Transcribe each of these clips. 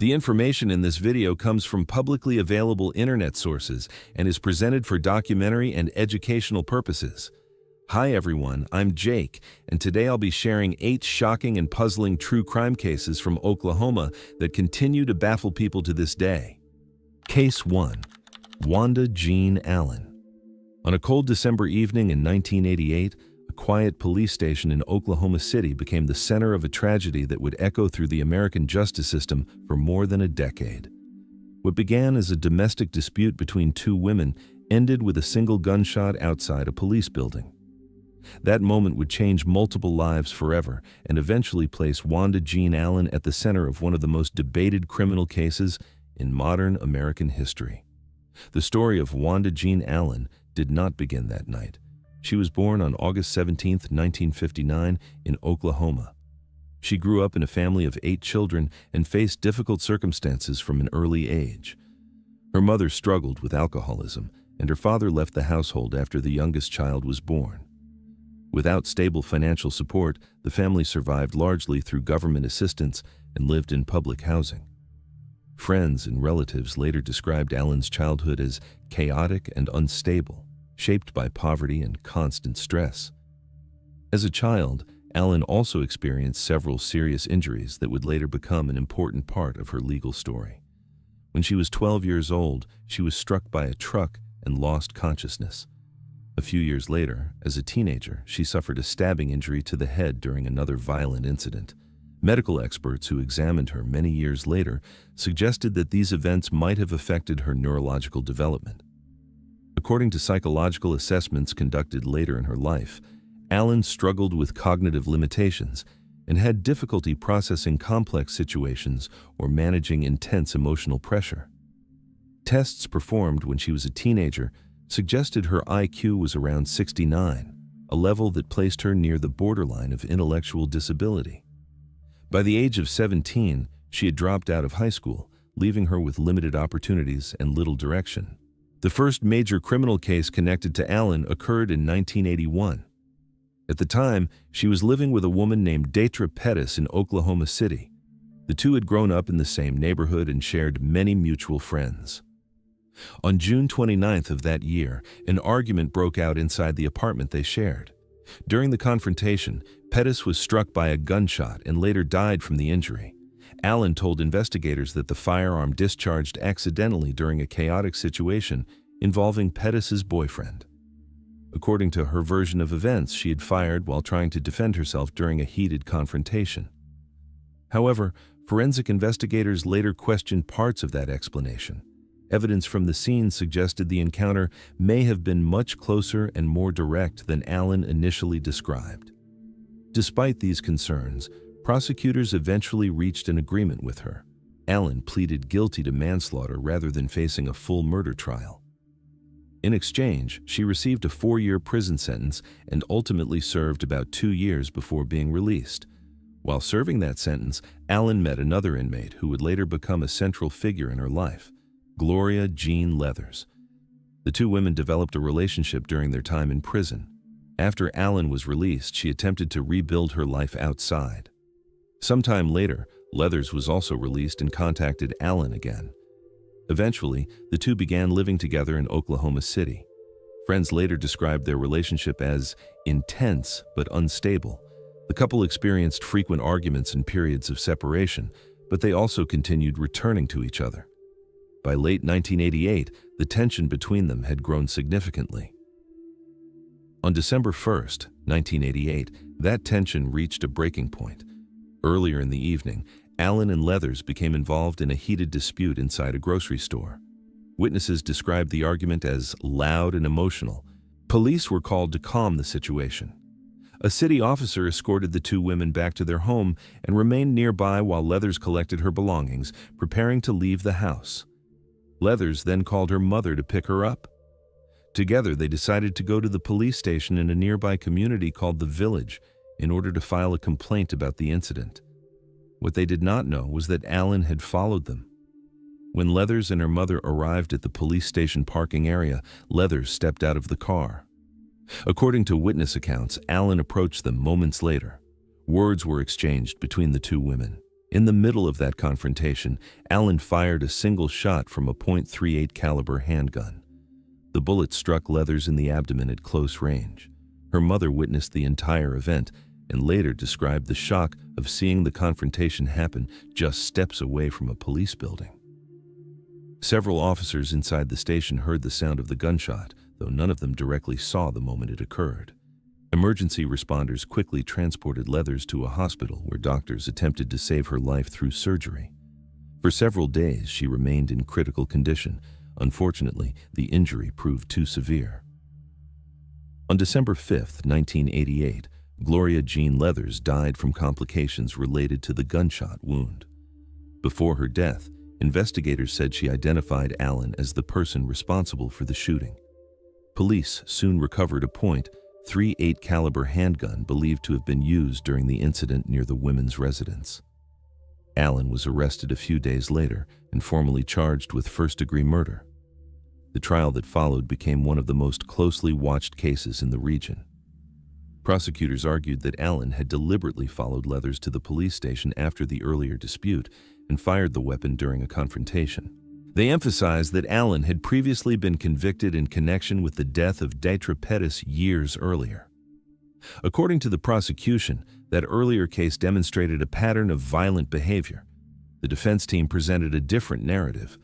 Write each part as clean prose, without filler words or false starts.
The information in this video comes from publicly available internet sources and is presented for documentary and educational purposes. Hi everyone, I'm Jake, and today I'll be sharing 8 shocking and puzzling true crime cases from Oklahoma that continue to baffle people to this day. Case 1. Wanda Jean Allen. On a cold December evening in 1988, a quiet police station in Oklahoma City became the center of a tragedy that would echo through the American justice system for more than a decade. What began as a domestic dispute between two women ended with a single gunshot outside a police building. That moment would change multiple lives forever and eventually place Wanda Jean Allen at the center of one of the most debated criminal cases in modern American history. The story of Wanda Jean Allen did not begin that night. She was born on August 17, 1959, in Oklahoma. She grew up in a family of 8 children and faced difficult circumstances from an early age. Her mother struggled with alcoholism, and her father left the household after the youngest child was born. Without stable financial support, the family survived largely through government assistance and lived in public housing. Friends and relatives later described Allen's childhood as chaotic and unstable, shaped by poverty and constant stress. As a child, Allen also experienced several serious injuries that would later become an important part of her legal story. When she was 12 years old, she was struck by a truck and lost consciousness. A few years later, as a teenager, she suffered a stabbing injury to the head during another violent incident. Medical experts who examined her many years later suggested that these events might have affected her neurological development. According to psychological assessments conducted later in her life, Allen struggled with cognitive limitations and had difficulty processing complex situations or managing intense emotional pressure. Tests performed when she was a teenager suggested her IQ was around 69, a level that placed her near the borderline of intellectual disability. By the age of 17, she had dropped out of high school, leaving her with limited opportunities and little direction. The first major criminal case connected to Allen occurred in 1981. At the time, she was living with a woman named Detra Pettis in Oklahoma City. The two had grown up in the same neighborhood and shared many mutual friends. On June 29th of that year, an argument broke out inside the apartment they shared. During the confrontation, Pettis was struck by a gunshot and later died from the injury. Allen told investigators that the firearm discharged accidentally during a chaotic situation involving Pettis's boyfriend. According to her version of events, she had fired while trying to defend herself during a heated confrontation. However, forensic investigators later questioned parts of that explanation. Evidence from the scene suggested the encounter may have been much closer and more direct than Allen initially described. Despite these concerns, prosecutors eventually reached an agreement with her. Allen pleaded guilty to manslaughter rather than facing a full murder trial. In exchange, she received a 4-year prison sentence and ultimately served about 2 years before being released. While serving that sentence, Allen met another inmate who would later become a central figure in her life, Gloria Jean Leathers. The two women developed a relationship during their time in prison. After Allen was released, she attempted to rebuild her life outside. Sometime later, Leathers was also released and contacted Allen again. Eventually, the two began living together in Oklahoma City. Friends later described their relationship as intense but unstable. The couple experienced frequent arguments and periods of separation, but they also continued returning to each other. By late 1988, the tension between them had grown significantly. On December 1, 1988, that tension reached a breaking point. Earlier in the evening, Allen and Leathers became involved in a heated dispute inside a grocery store. Witnesses described the argument as loud and emotional. Police were called to calm the situation. A city officer escorted the two women back to their home and remained nearby while Leathers collected her belongings, preparing to leave the house. Leathers then called her mother to pick her up. Together, they decided to go to the police station in a nearby community called The Village in order to file a complaint about the incident. What they did not know was that Allen had followed them. When Leathers and her mother arrived at the police station parking area, Leathers stepped out of the car. According to witness accounts, Allen approached them moments later. Words were exchanged between the two women. In the middle of that confrontation, Allen fired a single shot from a .38 caliber handgun. The bullet struck Leathers in the abdomen at close range. Her mother witnessed the entire event and later described the shock of seeing the confrontation happen just steps away from a police building. Several officers inside the station heard the sound of the gunshot, though none of them directly saw the moment it occurred. Emergency responders quickly transported Leathers to a hospital where doctors attempted to save her life through surgery. For several days, she remained in critical condition. Unfortunately, the injury proved too severe. On December 5, 1988, Gloria Jean Leathers died from complications related to the gunshot wound. Before her death, investigators said she identified Allen as the person responsible for the shooting. Police soon recovered a .38 caliber handgun believed to have been used during the incident near the women's residence. Allen was arrested a few days later and formally charged with first-degree murder. The trial that followed became one of the most closely watched cases in the region. Prosecutors argued that Allen had deliberately followed Leathers to the police station after the earlier dispute and fired the weapon during a confrontation. They emphasized that Allen had previously been convicted in connection with the death of Deidre Pettis years earlier. According to the prosecution, that earlier case demonstrated a pattern of violent behavior. The defense team presented a different narrative.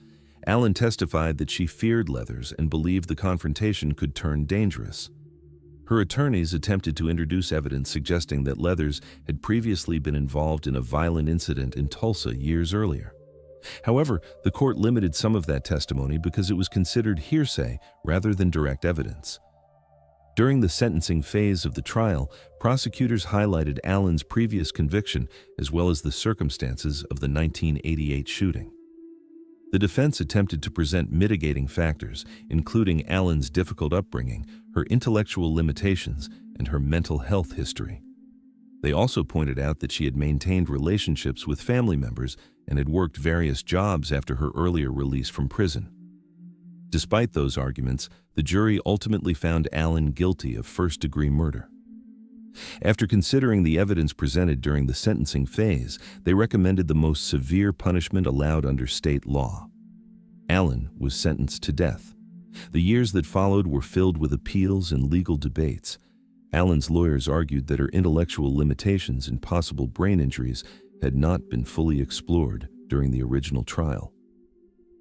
Allen testified that she feared Leathers and believed the confrontation could turn dangerous. Her attorneys attempted to introduce evidence suggesting that Leathers had previously been involved in a violent incident in Tulsa years earlier. However, the court limited some of that testimony because it was considered hearsay rather than direct evidence. During the sentencing phase of the trial, prosecutors highlighted Allen's previous conviction as well as the circumstances of the 1988 shooting. The defense attempted to present mitigating factors, including Allen's difficult upbringing, her intellectual limitations, and her mental health history. They also pointed out that she had maintained relationships with family members and had worked various jobs after her earlier release from prison. Despite those arguments, the jury ultimately found Allen guilty of first-degree murder. After considering the evidence presented during the sentencing phase, they recommended the most severe punishment allowed under state law. Allen was sentenced to death. The years that followed were filled with appeals and legal debates. Allen's lawyers argued that her intellectual limitations and possible brain injuries had not been fully explored during the original trial.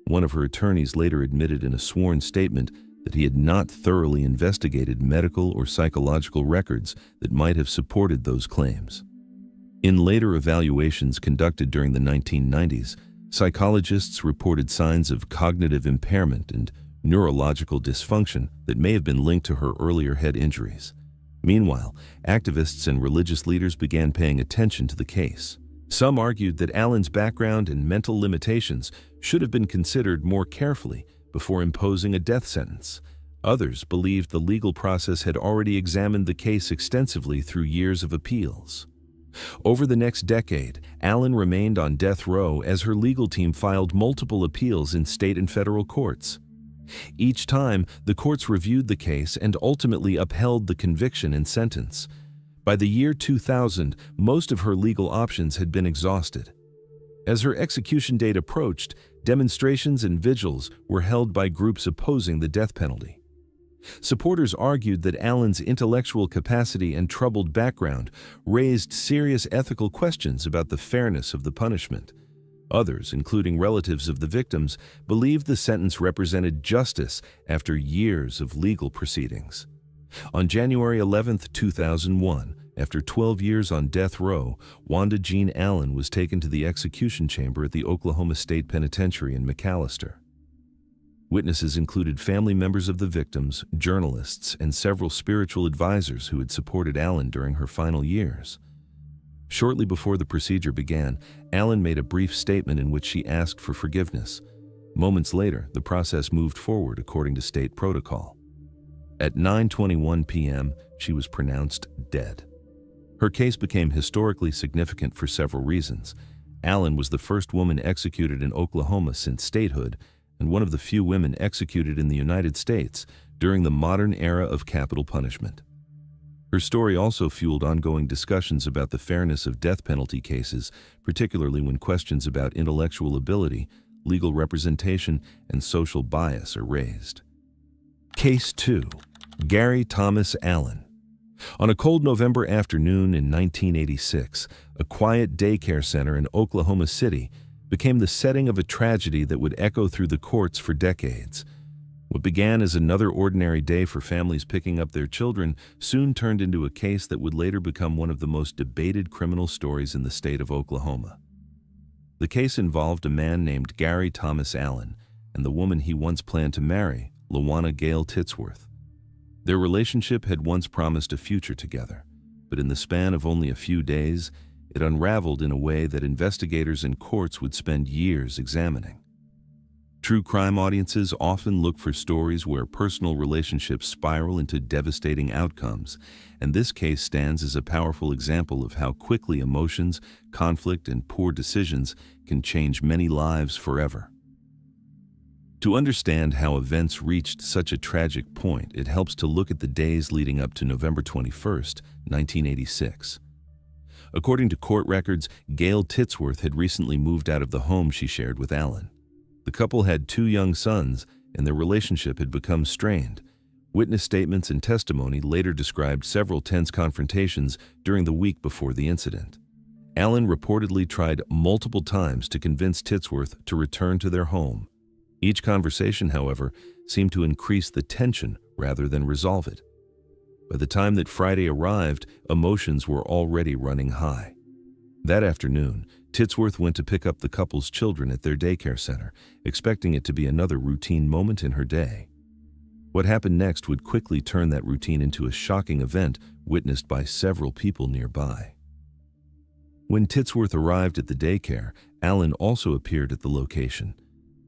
One of her attorneys later admitted in a sworn statement that he had not thoroughly investigated medical or psychological records that might have supported those claims. In later evaluations conducted during the 1990s, psychologists reported signs of cognitive impairment and neurological dysfunction that may have been linked to her earlier head injuries. Meanwhile, activists and religious leaders began paying attention to the case. Some argued that Allen's background and mental limitations should have been considered more carefully before imposing a death sentence. Others believed the legal process had already examined the case extensively through years of appeals. Over the next decade, Allen remained on death row as her legal team filed multiple appeals in state and federal courts. Each time, the courts reviewed the case and ultimately upheld the conviction and sentence. By the year 2000, most of her legal options had been exhausted. As her execution date approached, demonstrations and vigils were held by groups opposing the death penalty. Supporters argued that Allen's intellectual capacity and troubled background raised serious ethical questions about the fairness of the punishment. Others, including relatives of the victims, believed the sentence represented justice after years of legal proceedings. On January 11, 2001, after 12 years on death row, Wanda Jean Allen was taken to the execution chamber at the Oklahoma State Penitentiary in McAlester. Witnesses included family members of the victims, journalists, and several spiritual advisors who had supported Allen during her final years. Shortly before the procedure began, Allen made a brief statement in which she asked for forgiveness. Moments later, the process moved forward according to state protocol. At 9:21 p.m., she was pronounced dead. Her case became historically significant for several reasons. Allen was the first woman executed in Oklahoma since statehood, and one of the few women executed in the United States during the modern era of capital punishment. Her story also fueled ongoing discussions about the fairness of death penalty cases, particularly when questions about intellectual ability, legal representation, and social bias are raised. Case 2. Gary Thomas Allen. On a cold November afternoon in 1986, a quiet daycare center in Oklahoma City became the setting of a tragedy that would echo through the courts for decades. What began as another ordinary day for families picking up their children soon turned into a case that would later become one of the most debated criminal stories in the state of Oklahoma. The case involved a man named Gary Thomas Allen and the woman he once planned to marry, Lawana Gail Titsworth. Their relationship had once promised a future together, but in the span of only a few days, it unraveled in a way that investigators and courts would spend years examining. True crime audiences often look for stories where personal relationships spiral into devastating outcomes, and this case stands as a powerful example of how quickly emotions, conflict, and poor decisions can change many lives forever. To understand how events reached such a tragic point, it helps to look at the days leading up to November 21st, 1986. According to court records, Gail Titsworth had recently moved out of the home she shared with Allen. The couple had 2 young sons, and their relationship had become strained. Witness statements and testimony later described several tense confrontations during the week before the incident. Allen reportedly tried multiple times to convince Titsworth to return to their home. Each conversation, however, seemed to increase the tension rather than resolve it. By the time that Friday arrived, emotions were already running high. That afternoon, Titsworth went to pick up the couple's children at their daycare center, expecting it to be another routine moment in her day. What happened next would quickly turn that routine into a shocking event witnessed by several people nearby. When Titsworth arrived at the daycare, Allen also appeared at the location.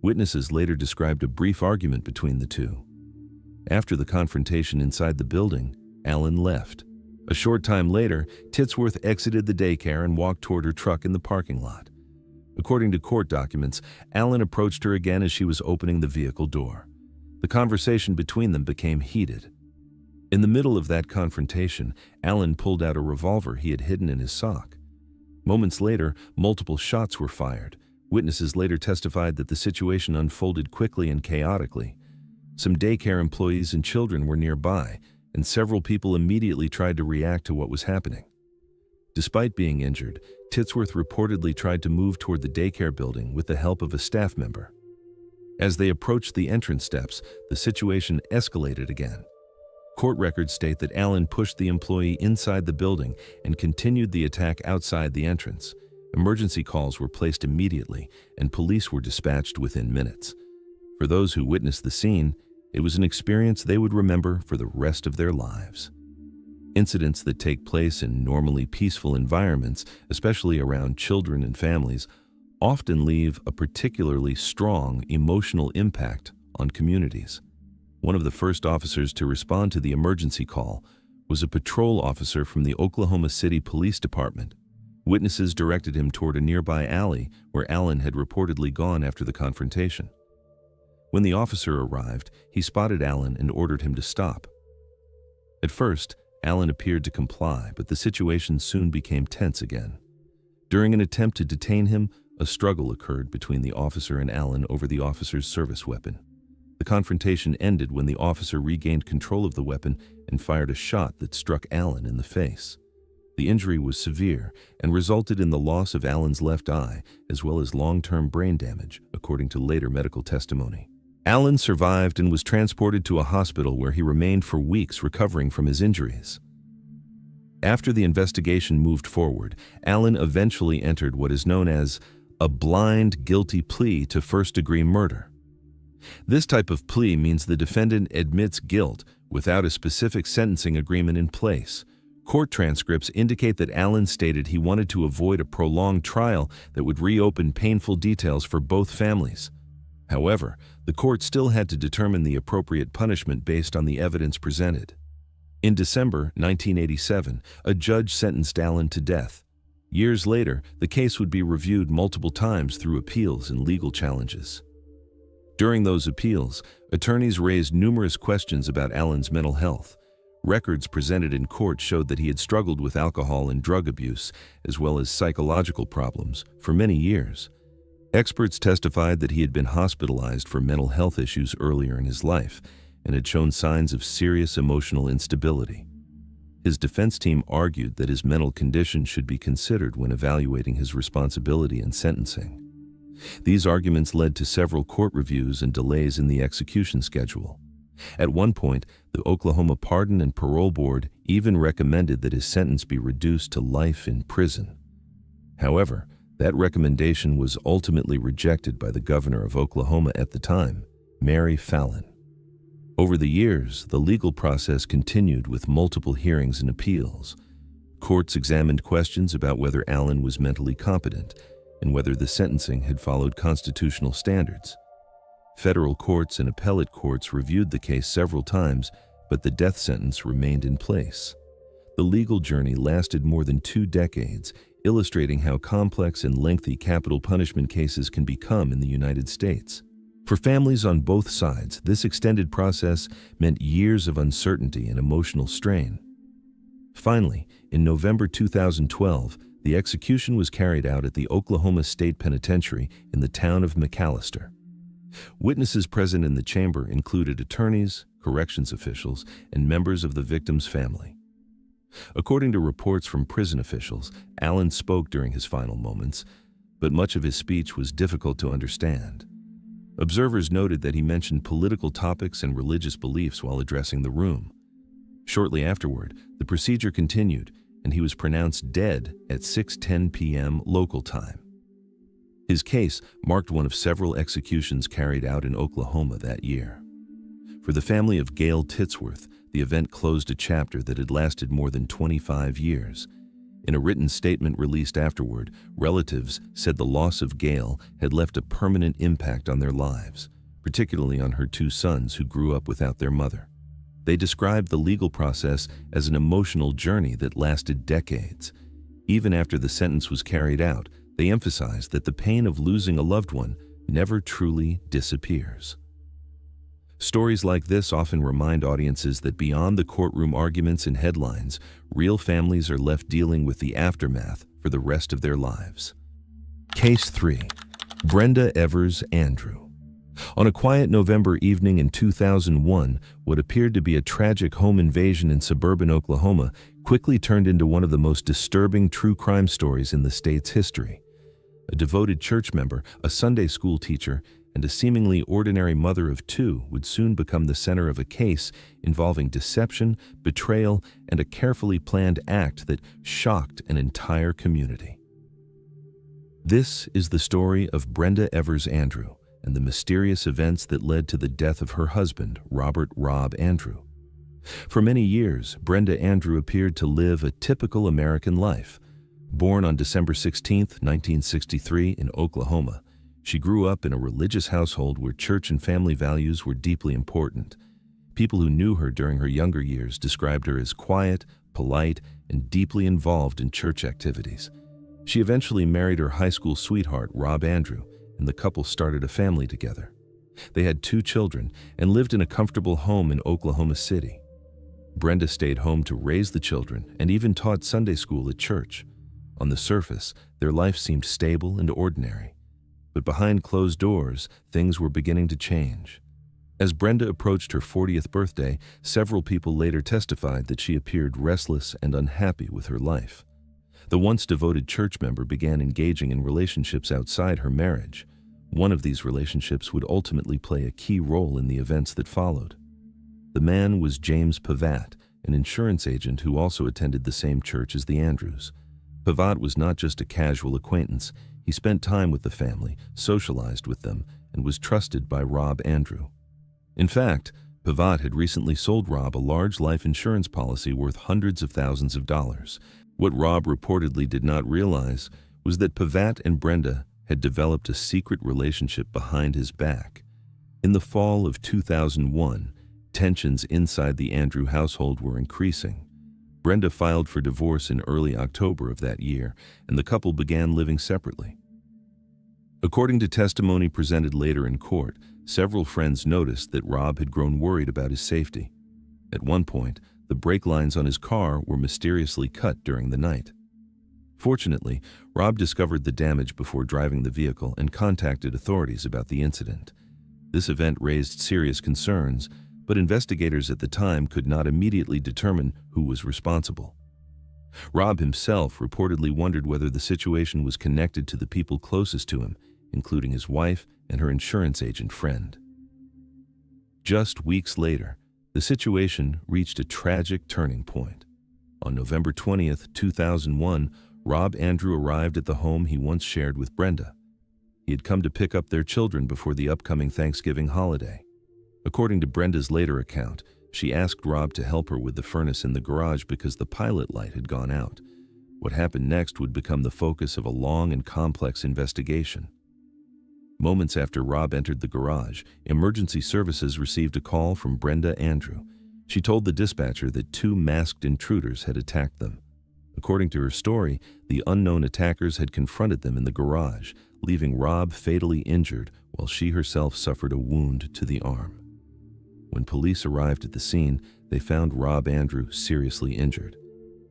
Witnesses later described a brief argument between the two. After the confrontation inside the building, Allen left. A short time later, Titsworth exited the daycare and walked toward her truck in the parking lot. According to court documents, Allen approached her again as she was opening the vehicle door. The conversation between them became heated. In the middle of that confrontation, Allen pulled out a revolver he had hidden in his sock. Moments later, multiple shots were fired. Witnesses later testified that the situation unfolded quickly and chaotically. Some daycare employees and children were nearby, and several people immediately tried to react to what was happening. Despite being injured, Titsworth reportedly tried to move toward the daycare building with the help of a staff member. As they approached the entrance steps, the situation escalated again. Court records state that Allen pushed the employee inside the building and continued the attack outside the entrance. Emergency calls were placed immediately, and police were dispatched within minutes. For those who witnessed the scene, it was an experience they would remember for the rest of their lives. Incidents that take place in normally peaceful environments, especially around children and families, often leave a particularly strong emotional impact on communities. One of the first officers to respond to the emergency call was a patrol officer from the Oklahoma City Police Department. Witnesses directed him toward a nearby alley where Allen had reportedly gone after the confrontation. When the officer arrived, he spotted Allen and ordered him to stop. At first, Allen appeared to comply, but the situation soon became tense again. During an attempt to detain him, a struggle occurred between the officer and Allen over the officer's service weapon. The confrontation ended when the officer regained control of the weapon and fired a shot that struck Allen in the face. The injury was severe and resulted in the loss of Allen's left eye, as well as long-term brain damage, according to later medical testimony. Allen survived and was transported to a hospital where he remained for weeks recovering from his injuries. After the investigation moved forward, Allen eventually entered what is known as a blind guilty plea to first-degree murder. This type of plea means the defendant admits guilt without a specific sentencing agreement in place. Court transcripts indicate that Allen stated he wanted to avoid a prolonged trial that would reopen painful details for both families. However, the court still had to determine the appropriate punishment based on the evidence presented. In December 1987, a judge sentenced Allen to death. Years later, the case would be reviewed multiple times through appeals and legal challenges. During those appeals, attorneys raised numerous questions about Allen's mental health. Records presented in court showed that he had struggled with alcohol and drug abuse, as well as psychological problems, for many years. Experts testified that he had been hospitalized for mental health issues earlier in his life and had shown signs of serious emotional instability. His defense team argued that his mental condition should be considered when evaluating his responsibility in sentencing. These arguments led to several court reviews and delays in the execution schedule. At one point, the Oklahoma Pardon and Parole Board even recommended that his sentence be reduced to life in prison. However, that recommendation was ultimately rejected by the governor of Oklahoma at the time, Mary Fallin. Over the years, the legal process continued with multiple hearings and appeals. Courts examined questions about whether Allen was mentally competent and whether the sentencing had followed constitutional standards. Federal courts and appellate courts reviewed the case several times, but the death sentence remained in place. The legal journey lasted more than 2 decades, illustrating how complex and lengthy capital punishment cases can become in the United States. For families on both sides, this extended process meant years of uncertainty and emotional strain. Finally, in November 2012, the execution was carried out at the Oklahoma State Penitentiary in the town of McAllister. Witnesses present in the chamber included attorneys, corrections officials, and members of the victim's family. According to reports from prison officials, Allen spoke during his final moments, but much of his speech was difficult to understand. Observers noted that he mentioned political topics and religious beliefs while addressing the room. Shortly afterward, the procedure continued, and he was pronounced dead at 6:10 p.m. local time. His case marked one of several executions carried out in Oklahoma that year. For the family of Gail Titsworth, the event closed a chapter that had lasted more than 25 years. In a written statement released afterward, relatives said the loss of Gail had left a permanent impact on their lives, particularly on her 2 sons who grew up without their mother. They described the legal process as an emotional journey that lasted decades. Even after the sentence was carried out, they emphasized that the pain of losing a loved one never truly disappears. Stories like this often remind audiences that beyond the courtroom arguments and headlines, real families are left dealing with the aftermath for the rest of their lives. Case 3. Brenda Evers Andrew. On a quiet November evening in 2001, what appeared to be a tragic home invasion in suburban Oklahoma quickly turned into one of the most disturbing true crime stories in the state's history. A devoted church member, a Sunday school teacher, and a seemingly ordinary mother of 2 would soon become the center of a case involving deception, betrayal, and a carefully planned act that shocked an entire community. This is the story of Brenda Evers Andrew and the mysterious events that led to the death of her husband, Robert "Rob" Andrew. For many years, Brenda Andrew appeared to live a typical American life. Born on December 16, 1963 in Oklahoma, she grew up in a religious household where church and family values were deeply important. People who knew her during her younger years described her as quiet, polite, and deeply involved in church activities. She eventually married her high school sweetheart, Rob Andrew, and the couple started a family together. They had 2 children and lived in a comfortable home in Oklahoma City. Brenda stayed home to raise the children and even taught Sunday school at church. On the surface, their life seemed stable and ordinary. But behind closed doors, things were beginning to change. As Brenda approached her 40th birthday, several people later testified that she appeared restless and unhappy with her life. The once devoted church member began engaging in relationships outside her marriage. One of these relationships would ultimately play a key role in the events that followed. The man was James Pavat, an insurance agent who also attended the same church as the Andrews. Pavat was not just a casual acquaintance. He spent time with the family, socialized with them, and was trusted by Rob Andrew. In fact, Pavat had recently sold Rob a large life insurance policy worth hundreds of thousands of dollars. What Rob reportedly did not realize was that Pavat and Brenda had developed a secret relationship behind his back. In the fall of 2001, tensions inside the Andrew household were increasing. Brenda filed for divorce in early October of that year, and the couple began living separately. According to testimony presented later in court, several friends noticed that Rob had grown worried about his safety. At one point, The brake lines on his car were mysteriously cut during the night. Fortunately, Rob discovered the damage before driving the vehicle and contacted authorities about the incident. This event raised serious concerns, but investigators at the time could not immediately determine who was responsible. Rob himself reportedly wondered whether the situation was connected to the people closest to him, including his wife and her insurance agent friend. Just weeks later, the situation reached a tragic turning point. On November 20th, 2001, Rob Andrew arrived at the home he once shared with Brenda. He had come to pick up their children before the upcoming Thanksgiving holiday. According to Brenda's later account, she asked Rob to help her with the furnace in the garage because the pilot light had gone out. What happened next would become the focus of a long and complex investigation. Moments after Rob entered the garage, emergency services received a call from Brenda Andrew. She told the dispatcher that two masked intruders had attacked them. According to her story, the unknown attackers had confronted them in the garage, leaving Rob fatally injured while she herself suffered a wound to the arm. When police arrived at the scene, they found Rob Andrew seriously injured.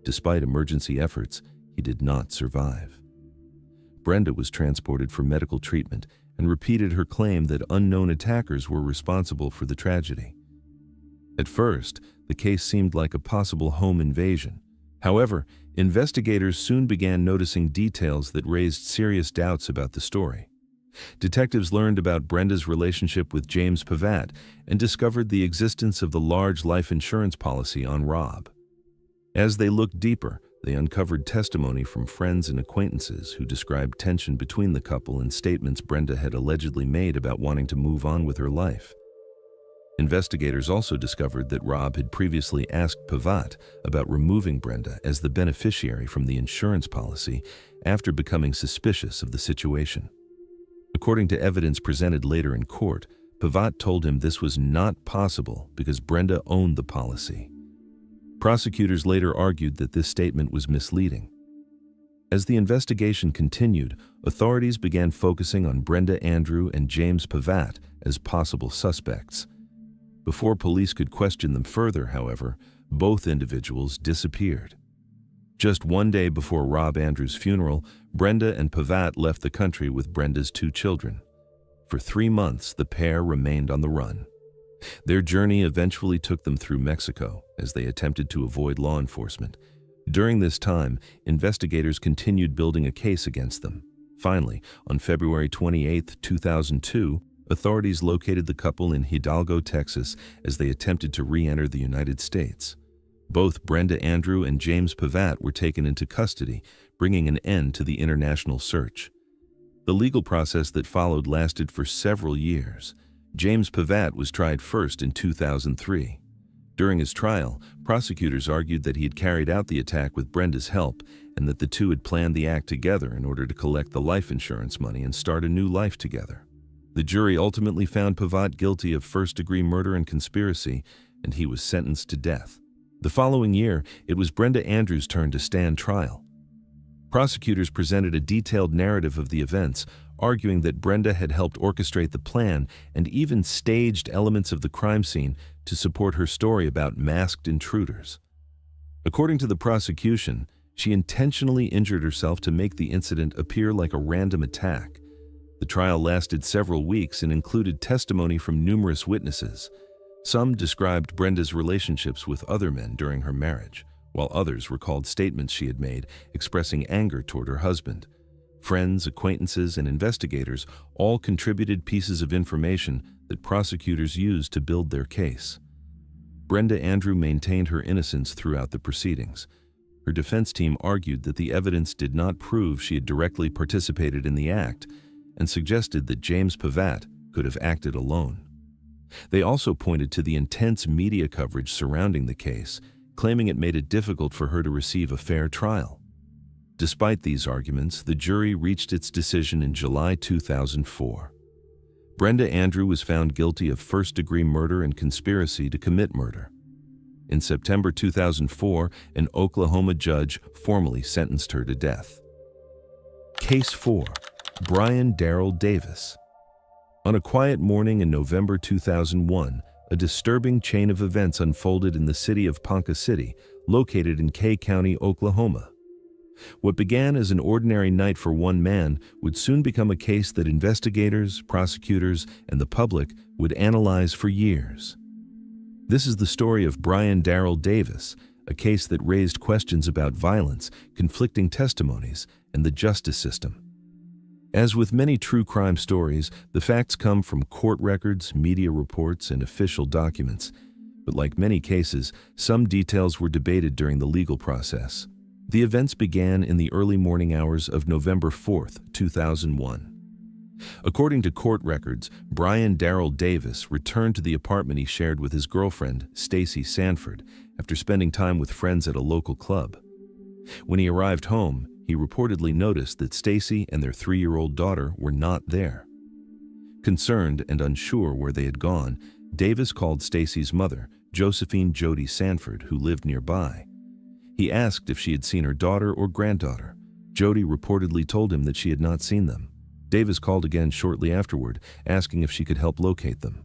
Despite emergency efforts, he did not survive. Brenda was transported for medical treatment and repeated her claim that unknown attackers were responsible for the tragedy. At first, the case seemed like a possible home invasion. However, investigators soon began noticing details that raised serious doubts about the story. Detectives learned about Brenda's relationship with James Pavat and discovered the existence of the large life insurance policy on Rob. As they looked deeper, they uncovered testimony from friends and acquaintances who described tension between the couple and statements Brenda had allegedly made about wanting to move on with her life. Investigators also discovered that Rob had previously asked Pavat about removing Brenda as the beneficiary from the insurance policy after becoming suspicious of the situation. According to evidence presented later in court, Pavat told him this was not possible because Brenda owned the policy. Prosecutors later argued that this statement was misleading. As the investigation continued, authorities began focusing on Brenda Andrew and James Pavat as possible suspects. Before police could question them further, however, both individuals disappeared. Just one day before Rob Andrew's funeral, Brenda and Pavat left the country with Brenda's two children. For 3 months, the pair remained on the run. Their journey eventually took them through Mexico as they attempted to avoid law enforcement. During this time, investigators continued building a case against them. Finally, on February 28, 2002, authorities located the couple in Hidalgo, Texas, as they attempted to re-enter the United States. Both Brenda Andrew and James Pavat were taken into custody, bringing an end to the international search. The legal process that followed lasted for several years. James Pavat was tried first in 2003. During his trial, prosecutors argued that he had carried out the attack with Brenda's help and that the two had planned the act together in order to collect the life insurance money and start a new life together. The jury ultimately found Pavat guilty of first-degree murder and conspiracy, and he was sentenced to death. The following year, it was Brenda Andrews' turn to stand trial. Prosecutors presented a detailed narrative of the events, arguing that Brenda had helped orchestrate the plan and even staged elements of the crime scene to support her story about masked intruders. According to the prosecution, she intentionally injured herself to make the incident appear like a random attack. The trial lasted several weeks and included testimony from numerous witnesses. Some described Brenda's relationships with other men during her marriage, while others recalled statements she had made expressing anger toward her husband. Friends, acquaintances, and investigators all contributed pieces of information that prosecutors used to build their case. Brenda Andrew maintained her innocence throughout the proceedings. Her defense team argued that the evidence did not prove she had directly participated in the act and suggested that James Pavat could have acted alone. They also pointed to the intense media coverage surrounding the case, claiming it made it difficult for her to receive a fair trial. Despite these arguments, the jury reached its decision in July 2004. Brenda Andrew was found guilty of first-degree murder and conspiracy to commit murder. In September 2004, an Oklahoma judge formally sentenced her to death. Case 4. Brian Darrell Davis. On a quiet morning in November 2001, a disturbing chain of events unfolded in the city of Ponca City, located in Kay County, Oklahoma. What began as an ordinary night for one man would soon become a case that investigators, prosecutors, and the public would analyze for years. This is the story of Brian Darrell Davis, a case that raised questions about violence, conflicting testimonies, and the justice system. As with many true crime stories, the facts come from court records, media reports, and official documents. But like many cases, some details were debated during the legal process. The events began in the early morning hours of November 4, 2001. According to court records, Brian Darrell Davis returned to the apartment he shared with his girlfriend, Stacy Sanford, after spending time with friends at a local club. When he arrived home, he reportedly noticed that Stacy and their 3-year-old daughter were not there. Concerned and unsure where they had gone, Davis called Stacy's mother, Josephine Jody Sanford, who lived nearby. He asked if she had seen her daughter or granddaughter. Jody reportedly told him that she had not seen them. Davis called again shortly afterward, asking if she could help locate them.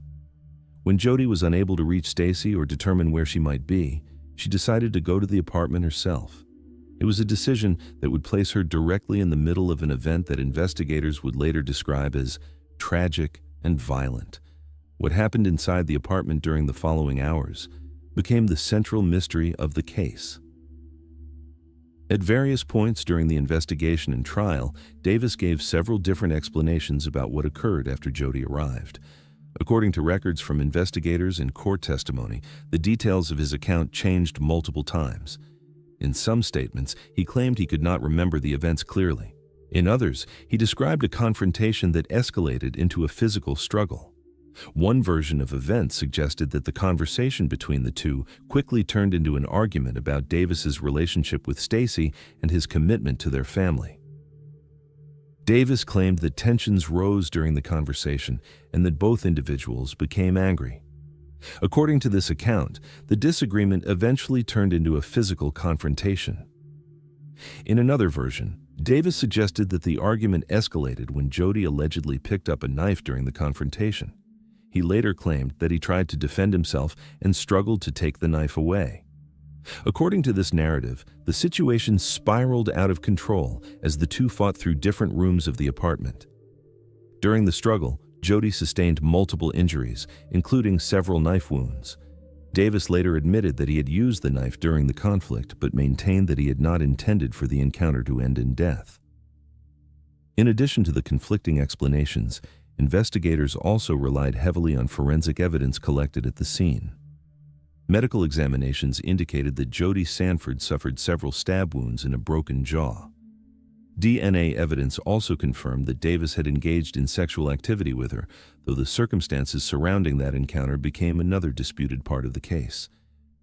When Jody was unable to reach Stacy or determine where she might be, she decided to go to the apartment herself. It was a decision that would place her directly in the middle of an event that investigators would later describe as tragic and violent. What happened inside the apartment during the following hours became the central mystery of the case. At various points during the investigation and trial, Davis gave several different explanations about what occurred after Jody arrived. According to records from investigators and court testimony, the details of his account changed multiple times. In some statements, he claimed he could not remember the events clearly. In others, he described a confrontation that escalated into a physical struggle. One version of events suggested that the conversation between the two quickly turned into an argument about Davis's relationship with Stacy and his commitment to their family. Davis claimed that tensions rose during the conversation and that both individuals became angry. According to this account, the disagreement eventually turned into a physical confrontation. In another version, Davis suggested that the argument escalated when Jody allegedly picked up a knife during the confrontation. He later claimed that he tried to defend himself and struggled to take the knife away. According to this narrative, the situation spiraled out of control as the two fought through different rooms of the apartment. During the struggle, Jody sustained multiple injuries, including several knife wounds. Davis later admitted that he had used the knife during the conflict, but maintained that he had not intended for the encounter to end in death. In addition to the conflicting explanations, investigators also relied heavily on forensic evidence collected at the scene. Medical examinations indicated that Jody Sanford suffered several stab wounds and a broken jaw. DNA evidence also confirmed that Davis had engaged in sexual activity with her, though the circumstances surrounding that encounter became another disputed part of the case.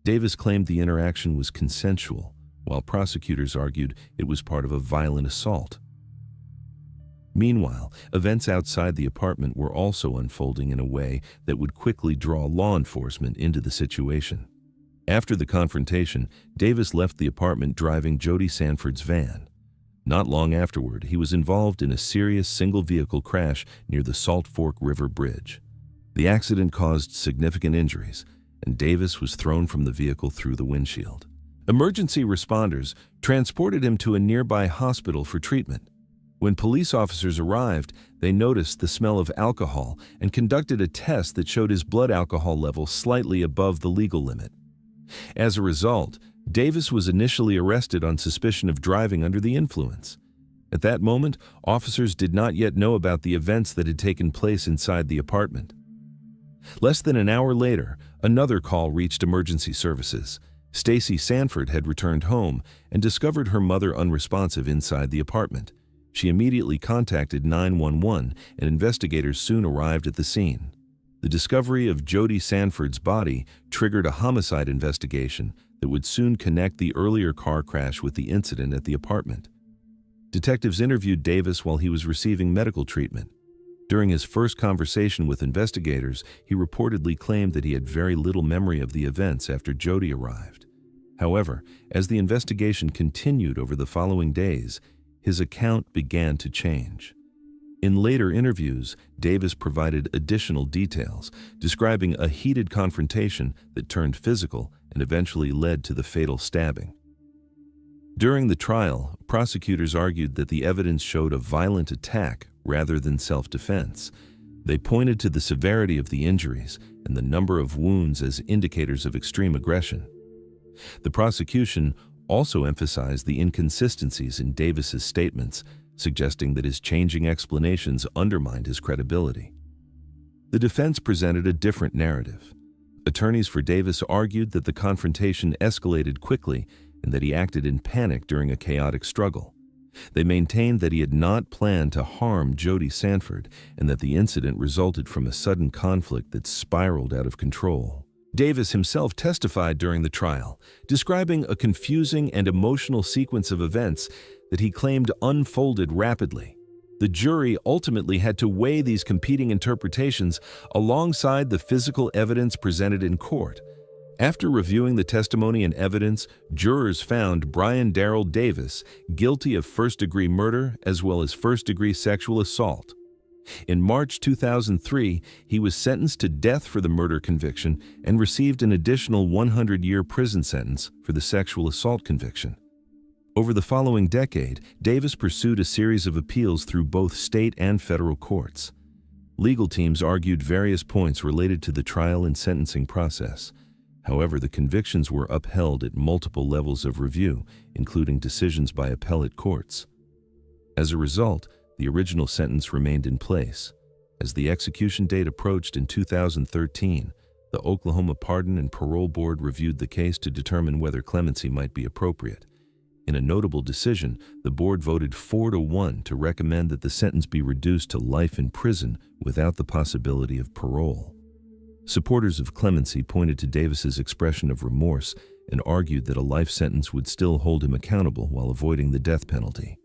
Davis claimed the interaction was consensual, while prosecutors argued it was part of a violent assault. Meanwhile, events outside the apartment were also unfolding in a way that would quickly draw law enforcement into the situation. After the confrontation, Davis left the apartment driving Jody Sanford's van. Not long afterward, he was involved in a serious single-vehicle crash near the Salt Fork River Bridge. The accident caused significant injuries, and Davis was thrown from the vehicle through the windshield. Emergency responders transported him to a nearby hospital for treatment. When police officers arrived, they noticed the smell of alcohol and conducted a test that showed his blood alcohol level slightly above the legal limit. As a result, Davis was initially arrested on suspicion of driving under the influence. At that moment, officers did not yet know about the events that had taken place inside the apartment. Less than an hour later, another call reached emergency services. Stacy Sanford had returned home and discovered her mother unresponsive inside the apartment. She immediately contacted 911, and investigators soon arrived at the scene. The discovery of Jody Sanford's body triggered a homicide investigation that would soon connect the earlier car crash with the incident at the apartment. Detectives interviewed Davis while he was receiving medical treatment. During his first conversation with investigators, he reportedly claimed that he had very little memory of the events after Jody arrived. However, as the investigation continued over the following days, his account began to change. In later interviews, Davis provided additional details, describing a heated confrontation that turned physical and eventually led to the fatal stabbing. During the trial, prosecutors argued that the evidence showed a violent attack rather than self-defense. They pointed to the severity of the injuries and the number of wounds as indicators of extreme aggression. The prosecution also emphasized the inconsistencies in Davis's statements, suggesting that his changing explanations undermined his credibility. The defense presented a different narrative. Attorneys for Davis argued that the confrontation escalated quickly and that he acted in panic during a chaotic struggle. They maintained that he had not planned to harm Jody Sanford and that the incident resulted from a sudden conflict that spiraled out of control. Davis himself testified during the trial, describing a confusing and emotional sequence of events that he claimed unfolded rapidly. The jury ultimately had to weigh these competing interpretations alongside the physical evidence presented in court. After reviewing the testimony and evidence, jurors found Brian Darrell Davis guilty of first-degree murder as well as first-degree sexual assault. In March 2003, he was sentenced to death for the murder conviction and received an additional 100-year prison sentence for the sexual assault conviction. Over the following decade, Davis pursued a series of appeals through both state and federal courts. Legal teams argued various points related to the trial and sentencing process. However, the convictions were upheld at multiple levels of review, including decisions by appellate courts. As a result, the original sentence remained in place. As the execution date approached in 2013, the Oklahoma Pardon and Parole Board reviewed the case to determine whether clemency might be appropriate. In a notable decision, the board voted 4-1 to recommend that the sentence be reduced to life in prison without the possibility of parole. Supporters of clemency pointed to Davis's expression of remorse and argued that a life sentence would still hold him accountable while avoiding the death penalty.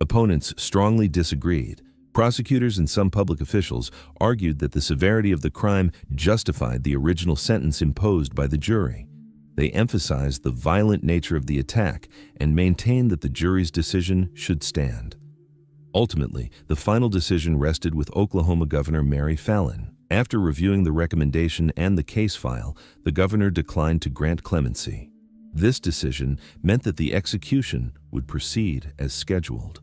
Opponents strongly disagreed. Prosecutors and some public officials argued that the severity of the crime justified the original sentence imposed by the jury. They emphasized the violent nature of the attack and maintained that the jury's decision should stand. Ultimately, the final decision rested with Oklahoma Governor Mary Fallin. After reviewing the recommendation and the case file, the governor declined to grant clemency. This decision meant that the execution would proceed as scheduled.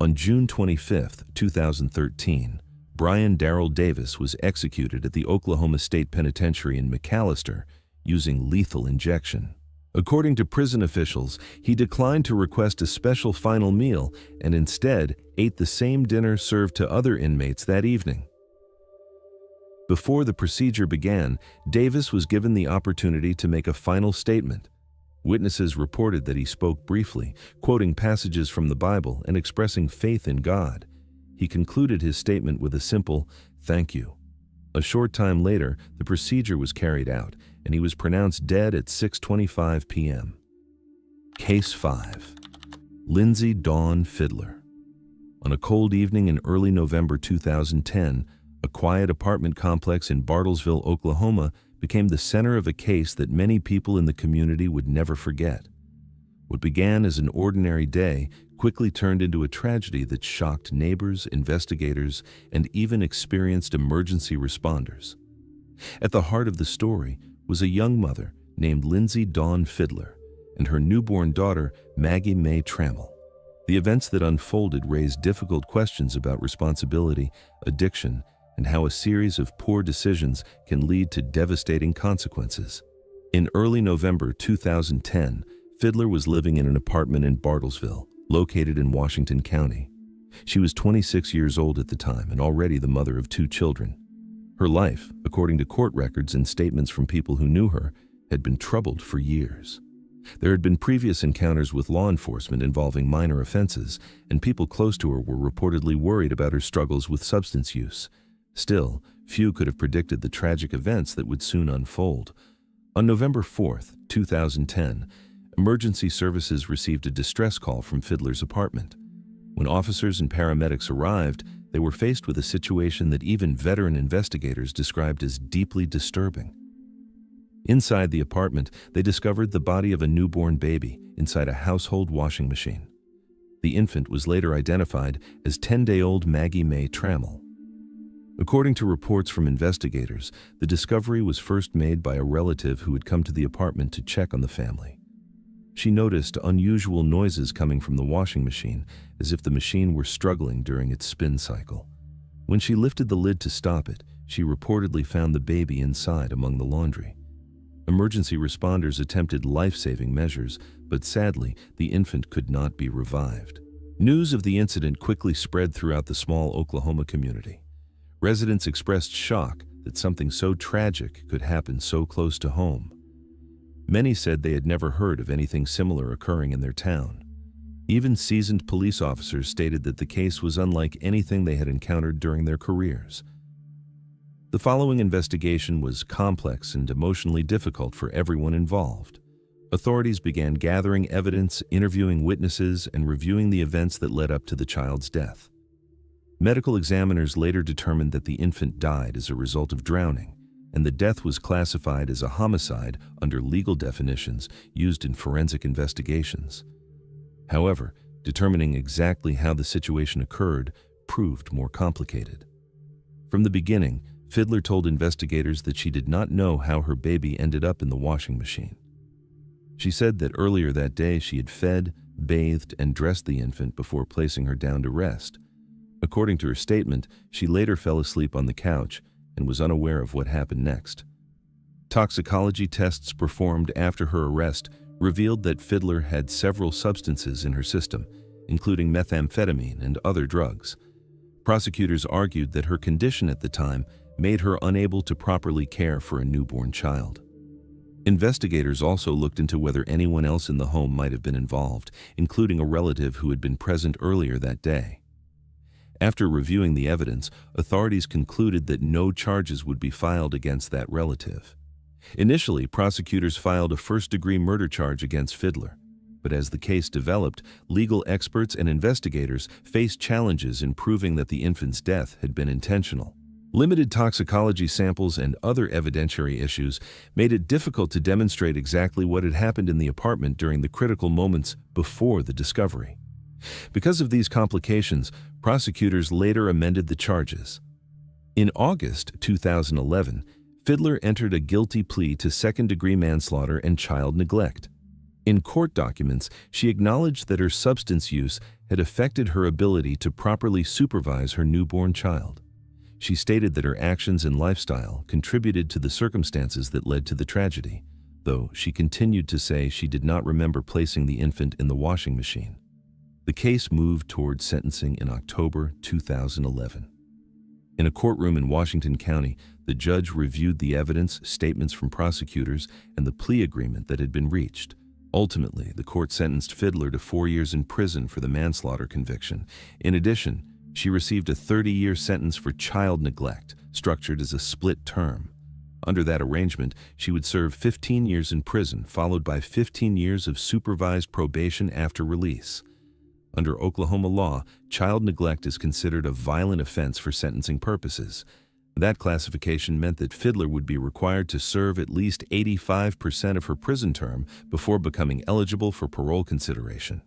On June 25, 2013, Brian Darrell Davis was executed at the Oklahoma State Penitentiary in McAlester using lethal injection. According to prison officials, he declined to request a special final meal and instead ate the same dinner served to other inmates that evening. Before the procedure began, Davis was given the opportunity to make a final statement. Witnesses reported that he spoke briefly, quoting passages from the Bible and expressing faith in God. He concluded his statement with a simple, "Thank you." A short time later, the procedure was carried out, and he was pronounced dead at 6:25 p.m. Case 5. Lindsay Dawn Fiddler. On a cold evening in early November 2010, a quiet apartment complex in Bartlesville, Oklahoma, became the center of a case that many people in the community would never forget. What began as an ordinary day quickly turned into a tragedy that shocked neighbors, investigators, and even experienced emergency responders. At the heart of the story was a young mother named Lindsay Dawn Fiddler and her newborn daughter, Maggie Mae Trammell. The events that unfolded raised difficult questions about responsibility, addiction, and how a series of poor decisions can lead to devastating consequences. In early November 2010, Fiddler was living in an apartment in Bartlesville, located in Washington County. She was 26 years old at the time and already the mother of 2 children. Her life, according to court records and statements from people who knew her, had been troubled for years. There had been previous encounters with law enforcement involving minor offenses, and people close to her were reportedly worried about her struggles with substance use. Still, few could have predicted the tragic events that would soon unfold. On November 4, 2010, emergency services received a distress call from Fiddler's apartment. When officers and paramedics arrived, they were faced with a situation that even veteran investigators described as deeply disturbing. Inside the apartment, they discovered the body of a newborn baby inside a household washing machine. The infant was later identified as 10-day-old Maggie Mae Trammell. According to reports from investigators, the discovery was first made by a relative who had come to the apartment to check on the family. She noticed unusual noises coming from the washing machine, as if the machine were struggling during its spin cycle. When she lifted the lid to stop it, she reportedly found the baby inside among the laundry. Emergency responders attempted life-saving measures, but sadly, the infant could not be revived. News of the incident quickly spread throughout the small Oklahoma community. Residents expressed shock that something so tragic could happen so close to home. Many said they had never heard of anything similar occurring in their town. Even seasoned police officers stated that the case was unlike anything they had encountered during their careers. The following investigation was complex and emotionally difficult for everyone involved. Authorities began gathering evidence, interviewing witnesses, and reviewing the events that led up to the child's death. Medical examiners later determined that the infant died as a result of drowning, and the death was classified as a homicide under legal definitions used in forensic investigations. However, determining exactly how the situation occurred proved more complicated. From the beginning, Fiddler told investigators that she did not know how her baby ended up in the washing machine. She said that earlier that day she had fed, bathed, and dressed the infant before placing her down to rest. According to her statement, she later fell asleep on the couch and was unaware of what happened next. Toxicology tests performed after her arrest revealed that Fiddler had several substances in her system, including methamphetamine and other drugs. Prosecutors argued that her condition at the time made her unable to properly care for a newborn child. Investigators also looked into whether anyone else in the home might have been involved, including a relative who had been present earlier that day. After reviewing the evidence, authorities concluded that no charges would be filed against that relative. Initially, prosecutors filed a first-degree murder charge against Fiddler, but as the case developed, legal experts and investigators faced challenges in proving that the infant's death had been intentional. Limited toxicology samples and other evidentiary issues made it difficult to demonstrate exactly what had happened in the apartment during the critical moments before the discovery. Because of these complications, prosecutors later amended the charges. In August 2011, Fiddler entered a guilty plea to second-degree manslaughter and child neglect. In court documents, she acknowledged that her substance use had affected her ability to properly supervise her newborn child. She stated that her actions and lifestyle contributed to the circumstances that led to the tragedy, though she continued to say she did not remember placing the infant in the washing machine. The case moved toward sentencing in October 2011. In a courtroom in Washington County, the judge reviewed the evidence, statements from prosecutors, and the plea agreement that had been reached. Ultimately, the court sentenced Fiddler to 4 years in prison for the manslaughter conviction. In addition, she received a 30-year sentence for child neglect, structured as a split term. Under that arrangement, she would serve 15 years in prison, followed by 15 years of supervised probation after release. Under Oklahoma law, child neglect is considered a violent offense for sentencing purposes. That classification meant that Fiddler would be required to serve at least 85% of her prison term before becoming eligible for parole consideration.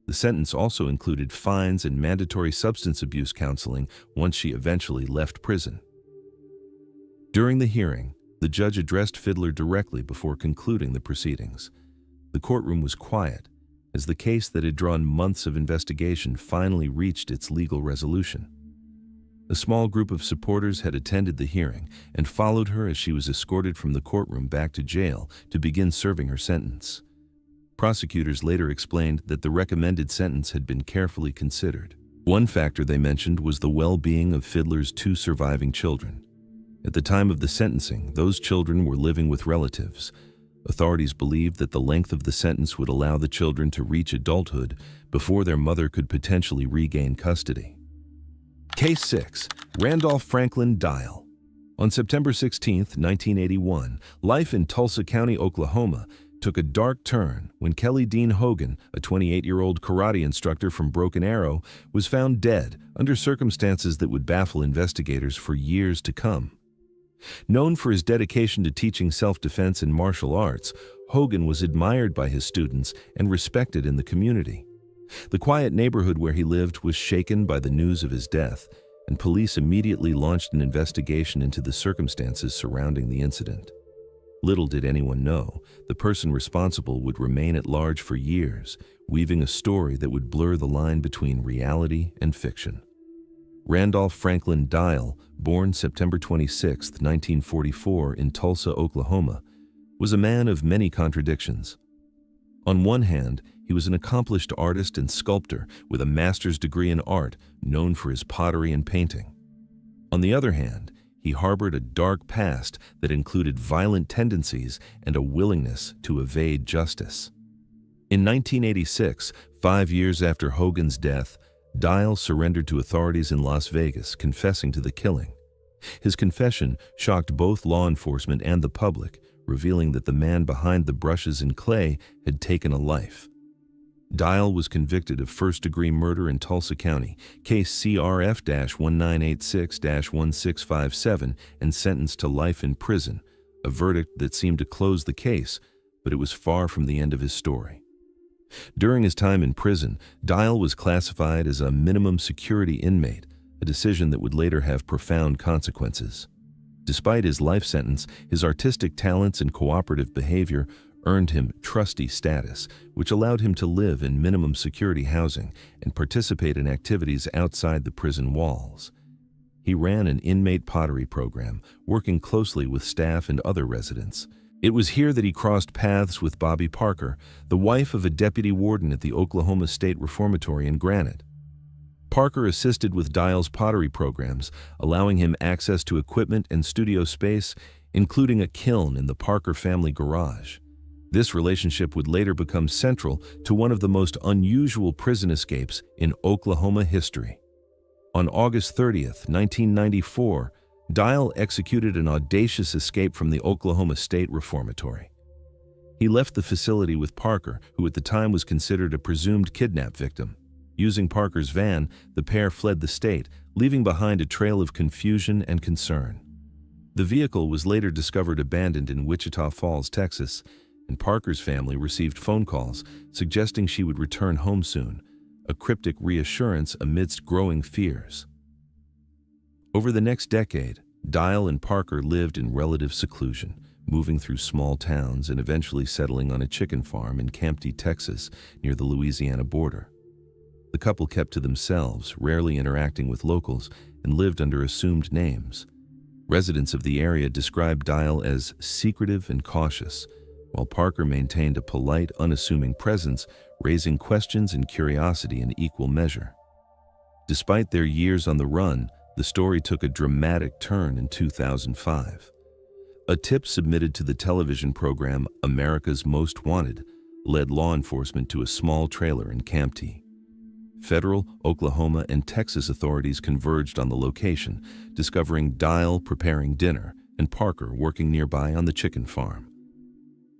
The sentence also included fines and mandatory substance abuse counseling once she eventually left prison. During the hearing, the judge addressed Fiddler directly before concluding the proceedings. The courtroom was quiet, as the case that had drawn months of investigation finally reached its legal resolution. A small group of supporters had attended the hearing and followed her as she was escorted from the courtroom back to jail to begin serving her sentence. Prosecutors later explained that the recommended sentence had been carefully considered. One factor they mentioned was the well-being of Fiddler's 2 surviving children. At the time of the sentencing, those children were living with relatives. Authorities believed that the length of the sentence would allow the children to reach adulthood before their mother could potentially regain custody. Case 6. Randolph Franklin Dial. On September 16, 1981, life in Tulsa County, Oklahoma, took a dark turn when Kelly Dean Hogan, a 28-year-old karate instructor from Broken Arrow, was found dead under circumstances that would baffle investigators for years to come. Known for his dedication to teaching self-defense and martial arts, Hogan was admired by his students and respected in the community. The quiet neighborhood where he lived was shaken by the news of his death, and police immediately launched an investigation into the circumstances surrounding the incident. Little did anyone know, the person responsible would remain at large for years, weaving a story that would blur the line between reality and fiction. Randolph Franklin Dial, born September 26, 1944 in Tulsa, Oklahoma, was a man of many contradictions. On one hand, he was an accomplished artist and sculptor with a master's degree in art, known for his pottery and painting. On the other hand, he harbored a dark past that included violent tendencies and a willingness to evade justice. In 1986, 5 years after Hogan's death, Dial surrendered to authorities in Las Vegas, confessing to the killing. His confession shocked both law enforcement and the public, revealing that the man behind the brushes and clay had taken a life. Dial was convicted of first-degree murder in Tulsa County, case CRF-1986-1657, and sentenced to life in prison, a verdict that seemed to close the case, but it was far from the end of his story. During his time in prison, Dial was classified as a minimum security inmate, a decision that would later have profound consequences. Despite his life sentence, his artistic talents and cooperative behavior earned him trustee status, which allowed him to live in minimum security housing and participate in activities outside the prison walls. He ran an inmate pottery program, working closely with staff and other residents. It was here that he crossed paths with Bobby Parker, the wife of a deputy warden at the Oklahoma State Reformatory in Granite. Parker assisted with Dial's pottery programs, allowing him access to equipment and studio space, including a kiln in the Parker family garage. This relationship would later become central to one of the most unusual prison escapes in Oklahoma history. On August 30, 1994, Dial executed an audacious escape from the Oklahoma State Reformatory. He left the facility with Parker, who at the time was considered a presumed kidnap victim. Using Parker's van, the pair fled the state, leaving behind a trail of confusion and concern. The vehicle was later discovered abandoned in Wichita Falls, Texas, and Parker's family received phone calls suggesting she would return home soon, a cryptic reassurance amidst growing fears. Over the next decade, Dial and Parker lived in relative seclusion, moving through small towns and eventually settling on a chicken farm in Kamptee, Texas, near the Louisiana border. The couple kept to themselves, rarely interacting with locals, and lived under assumed names. Residents of the area described Dial as secretive and cautious, while Parker maintained a polite, unassuming presence, raising questions and curiosity in equal measure. Despite their years on the run, the story took a dramatic turn in 2005. A tip submitted to the television program America's Most Wanted led law enforcement to a small trailer in Kamptee. Federal, Oklahoma, and Texas authorities converged on the location, discovering Dial preparing dinner and Parker working nearby on the chicken farm.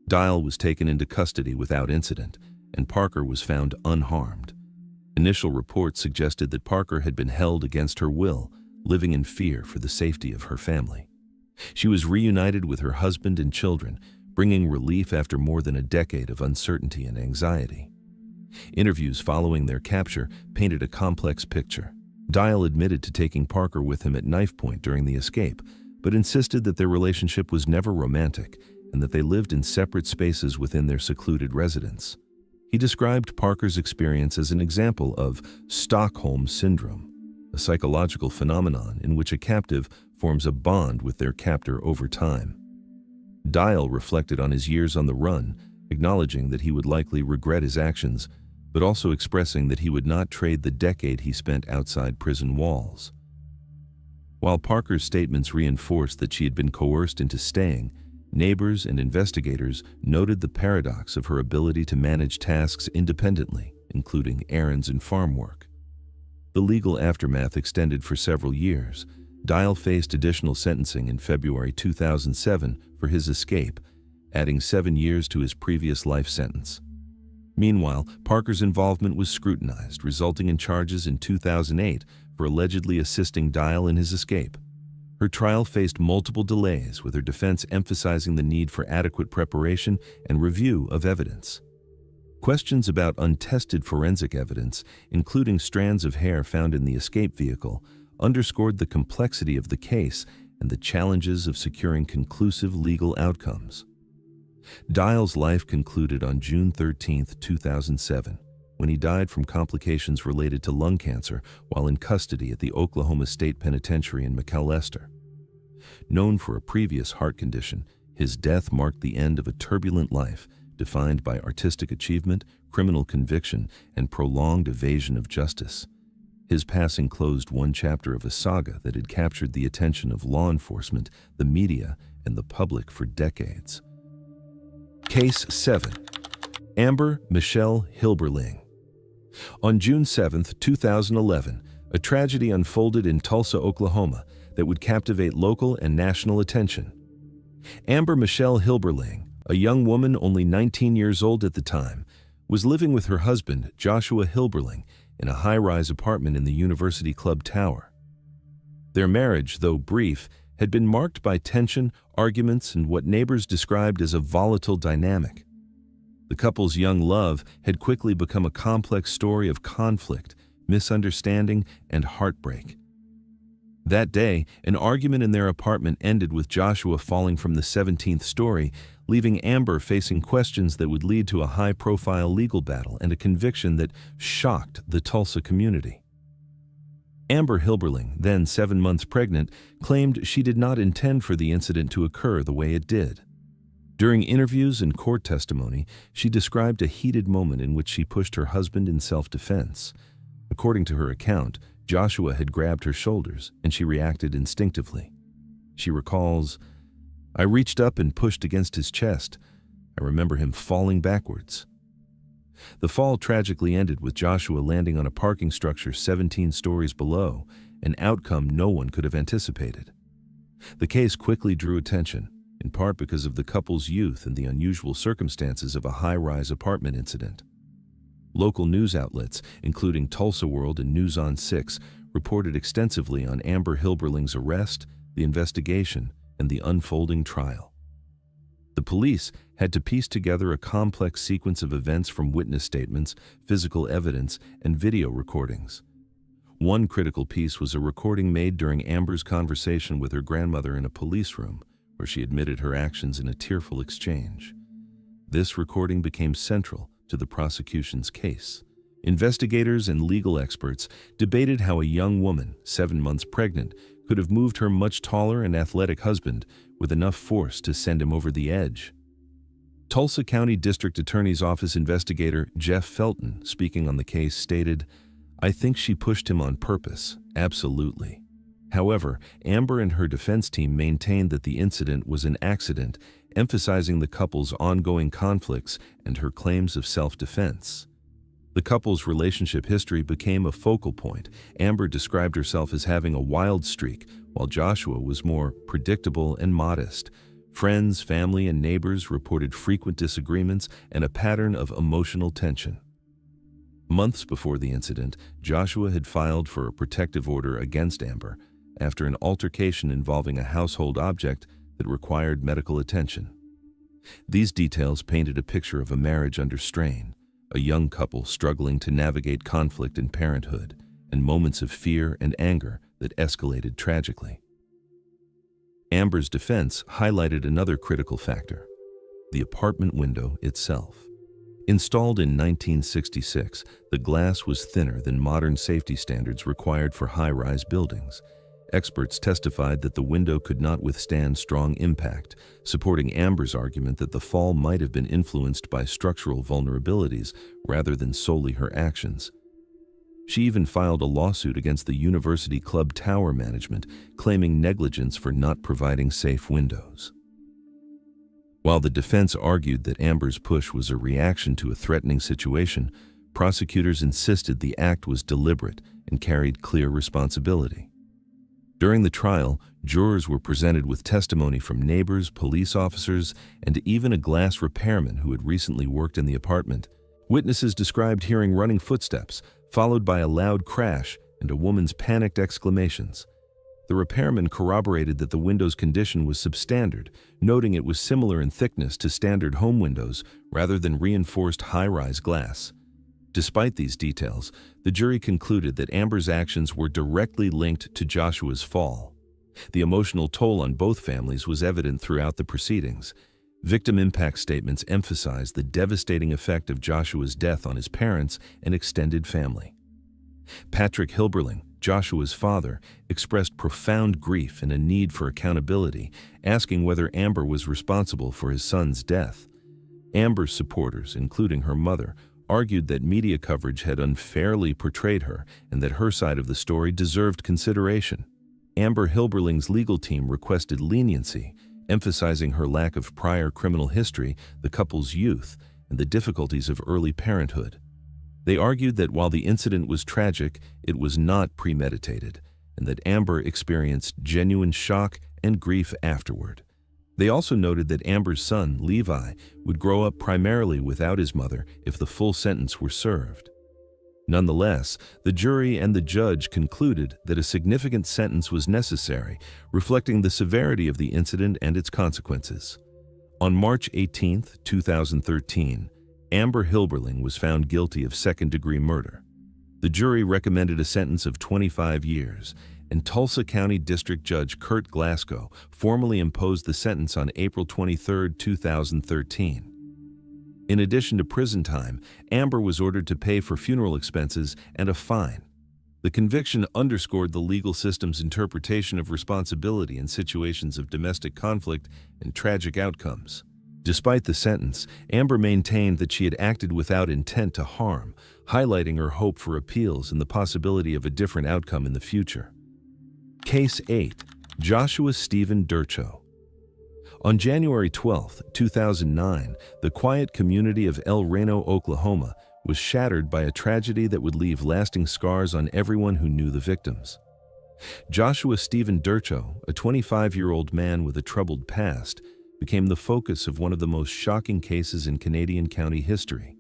Dial was taken into custody without incident, and Parker was found unharmed. Initial reports suggested that Parker had been held against her will, living in fear for the safety of her family. She was reunited with her husband and children, bringing relief after more than a decade of uncertainty and anxiety. Interviews following their capture painted a complex picture. Dial admitted to taking Parker with him at knife point during the escape, but insisted that their relationship was never romantic and that they lived in separate spaces within their secluded residence. He described Parker's experience as an example of Stockholm Syndrome, a psychological phenomenon in which a captive forms a bond with their captor over time. Dial reflected on his years on the run, acknowledging that he would likely regret his actions, but also expressing that he would not trade the decade he spent outside prison walls. While Parker's statements reinforced that she had been coerced into staying, neighbors and investigators noted the paradox of her ability to manage tasks independently, including errands and farm work. The legal aftermath extended for several years. Dial faced additional sentencing in February 2007 for his escape, adding 7 years to his previous life sentence. Meanwhile, Parker's involvement was scrutinized, resulting in charges in 2008 for allegedly assisting Dial in his escape. Her trial faced multiple delays, with her defense emphasizing the need for adequate preparation and review of evidence. Questions about untested forensic evidence, including strands of hair found in the escape vehicle, underscored the complexity of the case and the challenges of securing conclusive legal outcomes. Dial's life concluded on June 13, 2007, when he died from complications related to lung cancer while in custody at the Oklahoma State Penitentiary in McAlester. Known for a previous heart condition, his death marked the end of a turbulent life defined by artistic achievement, criminal conviction, and prolonged evasion of justice. His passing closed one chapter of a saga that had captured the attention of law enforcement, the media, and the public for decades. Case 7. Amber Michelle Hilberling. On June 7, 2011, a tragedy unfolded in Tulsa, Oklahoma that would captivate local and national attention. Amber Michelle Hilberling, a young woman only 19 years old at the time, was living with her husband, Joshua Hilberling, in a high-rise apartment in the University Club Tower. Their marriage, though brief, had been marked by tension, arguments, and what neighbors described as a volatile dynamic. The couple's young love had quickly become a complex story of conflict, misunderstanding, and heartbreak. That day, an argument in their apartment ended with Joshua falling from the 17th story, leaving Amber facing questions that would lead to a high-profile legal battle and a conviction that shocked the Tulsa community. Amber Hilberling, then 7 months pregnant, claimed she did not intend for the incident to occur the way it did. During interviews and court testimony, she described a heated moment in which she pushed her husband in self-defense. According to her account, Joshua had grabbed her shoulders, and she reacted instinctively. She recalls, "I reached up and pushed against his chest. I remember him falling backwards." The fall tragically ended with Joshua landing on a parking structure 17 stories below, an outcome no one could have anticipated. The case quickly drew attention, in part because of the couple's youth and the unusual circumstances of a high-rise apartment incident. Local news outlets, including Tulsa World and News on 6, reported extensively on Amber Hilberling's arrest, the investigation, and the unfolding trial. The police had to piece together a complex sequence of events from witness statements, physical evidence, and video recordings. One critical piece was a recording made during Amber's conversation with her grandmother in a police room, where she admitted her actions in a tearful exchange. This recording became central to the prosecution's case. Investigators and legal experts debated how a young woman, 7 months pregnant, could have moved her much taller and athletic husband with enough force to send him over the edge. Tulsa County District Attorney's Office investigator Jeff Felton, speaking on the case, stated, "I think she pushed him on purpose, absolutely." However, Amber and her defense team maintained that the incident was an accident, emphasizing the couple's ongoing conflicts and her claims of self-defense. The couple's relationship history became a focal point. Amber described herself as having a wild streak, while Joshua was more predictable and modest. Friends, family, and neighbors reported frequent disagreements and a pattern of emotional tension. Months before the incident, Joshua had filed for a protective order against Amber after an altercation involving a household object that required medical attention. These details painted a picture of a marriage under strain, a young couple struggling to navigate conflict in parenthood, and moments of fear and anger that escalated tragically. Amber's defense highlighted another critical factor: the apartment window itself. Installed in 1966, the glass was thinner than modern safety standards required for high-rise buildings. Experts testified that the window could not withstand strong impact, supporting Amber's argument that the fall might have been influenced by structural vulnerabilities rather than solely her actions. She even filed a lawsuit against the University Club Tower management, claiming negligence for not providing safe windows. While the defense argued that Amber's push was a reaction to a threatening situation, prosecutors insisted the act was deliberate and carried clear responsibility. During the trial, jurors were presented with testimony from neighbors, police officers, and even a glass repairman who had recently worked in the apartment. Witnesses described hearing running footsteps, followed by a loud crash and a woman's panicked exclamations. The repairman corroborated that the window's condition was substandard, noting it was similar in thickness to standard home windows rather than reinforced high-rise glass. Despite these details, the jury concluded that Amber's actions were directly linked to Joshua's fall. The emotional toll on both families was evident throughout the proceedings. Victim impact statements emphasized the devastating effect of Joshua's death on his parents and extended family. Patrick Hilberling, Joshua's father, expressed profound grief and a need for accountability, asking whether Amber was responsible for his son's death. Amber's supporters, including her mother, argued that media coverage had unfairly portrayed her and that her side of the story deserved consideration. Amber Hilberling's legal team requested leniency, emphasizing her lack of prior criminal history, the couple's youth, and the difficulties of early parenthood. They argued that while the incident was tragic, it was not premeditated, and that Amber experienced genuine shock and grief afterward. They also noted that Amber's son, Levi, would grow up primarily without his mother if the full sentence were served. Nonetheless, the jury and the judge concluded that a significant sentence was necessary, reflecting the severity of the incident and its consequences. On March 18, 2013, Amber Hilberling was found guilty of second-degree murder. The jury recommended a sentence of 25 years, and Tulsa County District Judge Kurt Glasgow formally imposed the sentence on April 23, 2013. In addition to prison time, Amber was ordered to pay for funeral expenses and a fine. The conviction underscored the legal system's interpretation of responsibility in situations of domestic conflict and tragic outcomes. Despite the sentence, Amber maintained that she had acted without intent to harm, highlighting her hope for appeals and the possibility of a different outcome in the future. Case 8. Joshua Stephen Durcho. On January 12, 2009, the quiet community of El Reno, Oklahoma, was shattered by a tragedy that would leave lasting scars on everyone who knew the victims. Joshua Stephen Durcho, a 25-year-old man with a troubled past, became the focus of one of the most shocking cases in Canadian county history.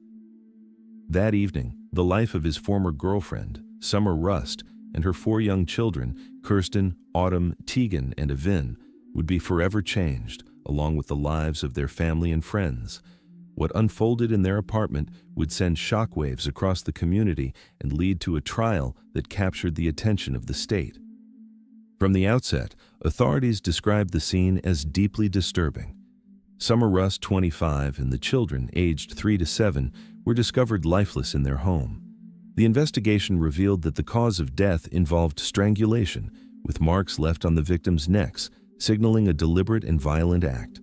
That evening, the life of his former girlfriend, Summer Rust, and her 4 young children, Kirsten, Autumn, Tegan, and Avin, would be forever changed, along with the lives of their family and friends. What unfolded in their apartment would send shockwaves across the community and lead to a trial that captured the attention of the state. From the outset, authorities described the scene as deeply disturbing. Summer Rust, 25, and the children, aged 3 to 7, were discovered lifeless in their home. The investigation revealed that the cause of death involved strangulation, with marks left on the victims' necks, signaling a deliberate and violent act.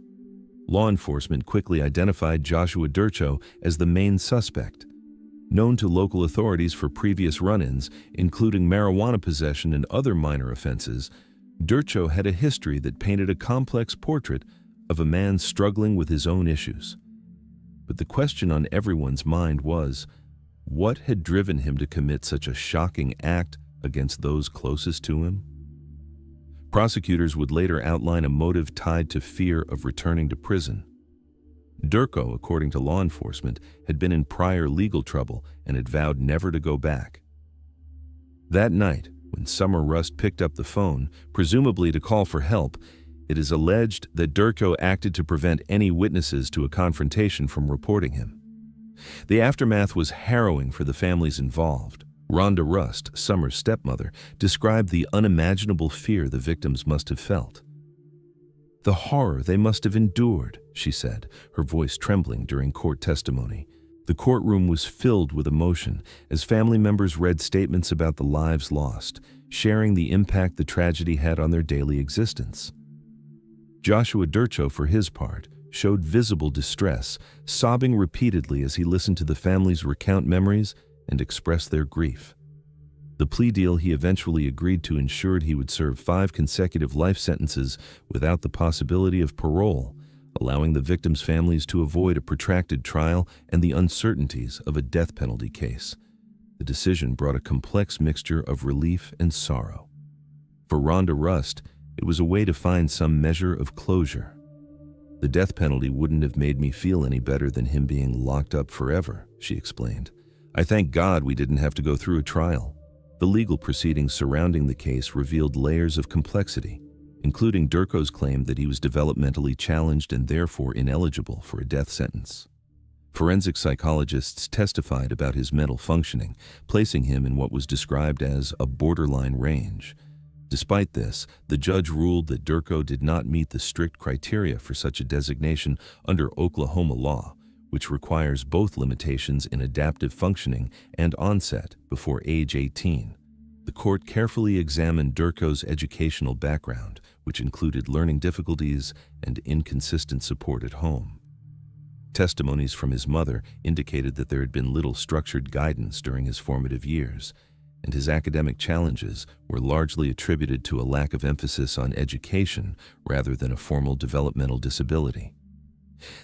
Law enforcement quickly identified Joshua Durcho as the main suspect. Known to local authorities for previous run-ins, including marijuana possession and other minor offenses, Durcho had a history that painted a complex portrait of a man struggling with his own issues. But the question on everyone's mind was, what had driven him to commit such a shocking act against those closest to him? Prosecutors would later outline a motive tied to fear of returning to prison. Durcho, according to law enforcement, had been in prior legal trouble and had vowed never to go back. That night, when Summer Rust picked up the phone, presumably to call for help, it is alleged that Durcho acted to prevent any witnesses to a confrontation from reporting him. The aftermath was harrowing for the families involved. Rhonda Rust, Summer's stepmother, described the unimaginable fear the victims must have felt. "The horror they must have endured," she said, her voice trembling during court testimony. The courtroom was filled with emotion as family members read statements about the lives lost, sharing the impact the tragedy had on their daily existence. Joshua Durcho, for his part, showed visible distress, sobbing repeatedly as he listened to the families recount memories and express their grief. The plea deal he eventually agreed to ensured he would serve 5 consecutive life sentences without the possibility of parole, allowing the victims' families to avoid a protracted trial and the uncertainties of a death penalty case. The decision brought a complex mixture of relief and sorrow. For Rhonda Rust, it was a way to find some measure of closure. "The death penalty wouldn't have made me feel any better than him being locked up forever," she explained. "I thank God we didn't have to go through a trial. The legal proceedings surrounding the case revealed layers of complexity, including Durko's claim that he was developmentally challenged and therefore ineligible for a death sentence. Forensic psychologists testified about his mental functioning, placing him in what was described as a borderline range. Despite this, the judge ruled that Durko did not meet the strict criteria for such a designation under Oklahoma law, which requires both limitations in adaptive functioning and onset before age 18. The court carefully examined Durko's educational background, which included learning difficulties and inconsistent support at home. Testimonies from his mother indicated that there had been little structured guidance during his formative years, and his academic challenges were largely attributed to a lack of emphasis on education rather than a formal developmental disability.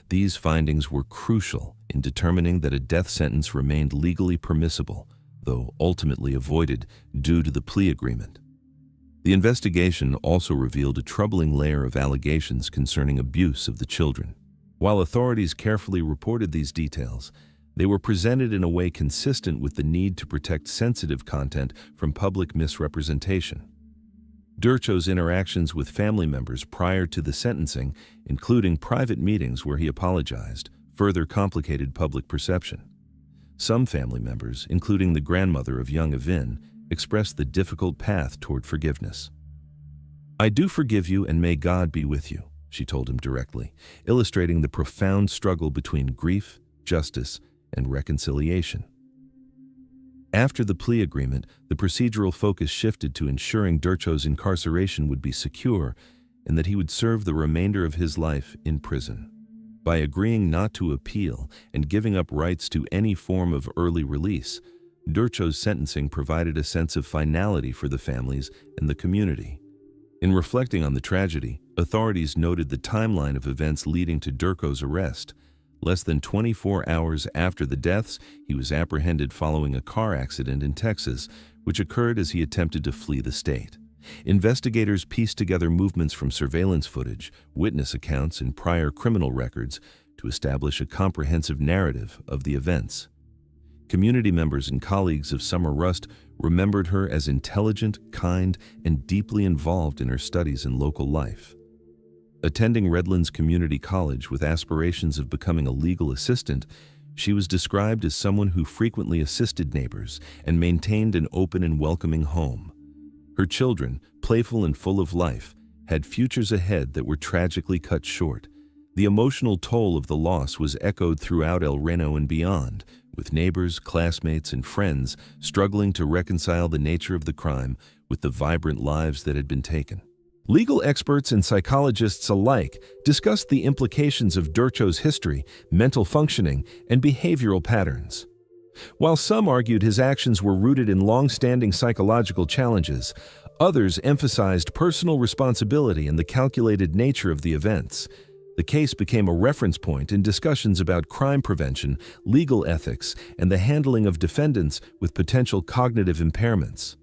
These findings were crucial in determining that a death sentence remained legally permissible, though ultimately avoided due to the plea agreement. The investigation also revealed a troubling layer of allegations concerning abuse of the children. While authorities carefully reported these details, they were presented in a way consistent with the need to protect sensitive content from public misrepresentation. Durko's interactions with family members prior to the sentencing, including private meetings where he apologized, further complicated public perception. Some family members, including the grandmother of young Evin, expressed the difficult path toward forgiveness. "I do forgive you and may God be with you," she told him directly, illustrating the profound struggle between grief, justice, and reconciliation. After the plea agreement, the procedural focus shifted to ensuring Durko's incarceration would be secure and that he would serve the remainder of his life in prison. By agreeing not to appeal and giving up rights to any form of early release, Durko's sentencing provided a sense of finality for the families and the community. In reflecting on the tragedy, authorities noted the timeline of events leading to Durko's arrest. Less than 24 hours after the deaths, he was apprehended following a car accident in Texas, which occurred as he attempted to flee the state. Investigators pieced together movements from surveillance footage, witness accounts, and prior criminal records to establish a comprehensive narrative of the events. Community members and colleagues of Summer Rust remembered her as intelligent, kind, and deeply involved in her studies and local life. Attending Redlands Community College with aspirations of becoming a legal assistant, she was described as someone who frequently assisted neighbors and maintained an open and welcoming home. Her children, playful and full of life, had futures ahead that were tragically cut short. The emotional toll of the loss was echoed throughout El Reno and beyond, with neighbors, classmates, and friends struggling to reconcile the nature of the crime with the vibrant lives that had been taken. Legal experts and psychologists alike discussed the implications of Durko's history, mental functioning, and behavioral patterns. While some argued his actions were rooted in long-standing psychological challenges, others emphasized personal responsibility and the calculated nature of the events. The case became a reference point in discussions about crime prevention, legal ethics, and the handling of defendants with potential cognitive impairments.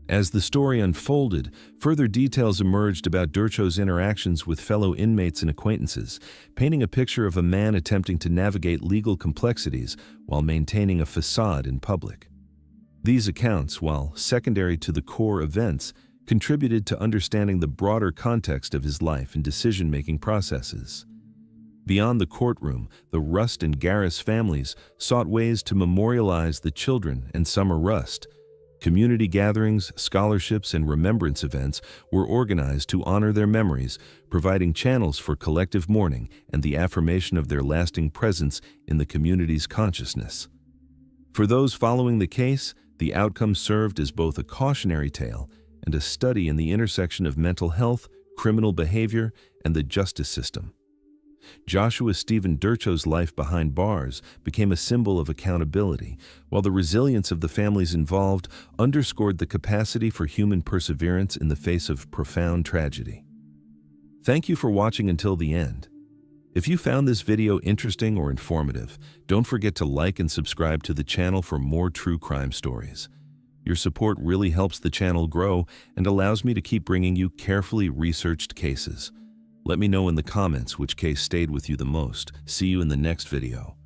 As the story unfolded, further details emerged about Durko's interactions with fellow inmates and acquaintances, painting a picture of a man attempting to navigate legal complexities while maintaining a facade in public. These accounts, while secondary to the core events, contributed to understanding the broader context of his life and decision-making processes. Beyond the courtroom, the Rust and Garris families sought ways to memorialize the children and Summer Rust. Community gatherings, scholarships, and remembrance events were organized to honor their memories, providing channels for collective mourning and the affirmation of their lasting presence in the community's consciousness. For those following the case, the outcome served as both a cautionary tale and a study in the intersection of mental health, criminal behavior, and the justice system. Joshua Stephen Durko's life behind bars became a symbol of accountability, while the resilience of the families involved underscored the capacity for human perseverance in the face of profound tragedy. Thank you for watching until the end. If you found this video interesting or informative, don't forget to like and subscribe to the channel for more true crime stories. Your support really helps the channel grow and allows me to keep bringing you carefully researched cases. Let me know in the comments which case stayed with you the most. See you in the next video.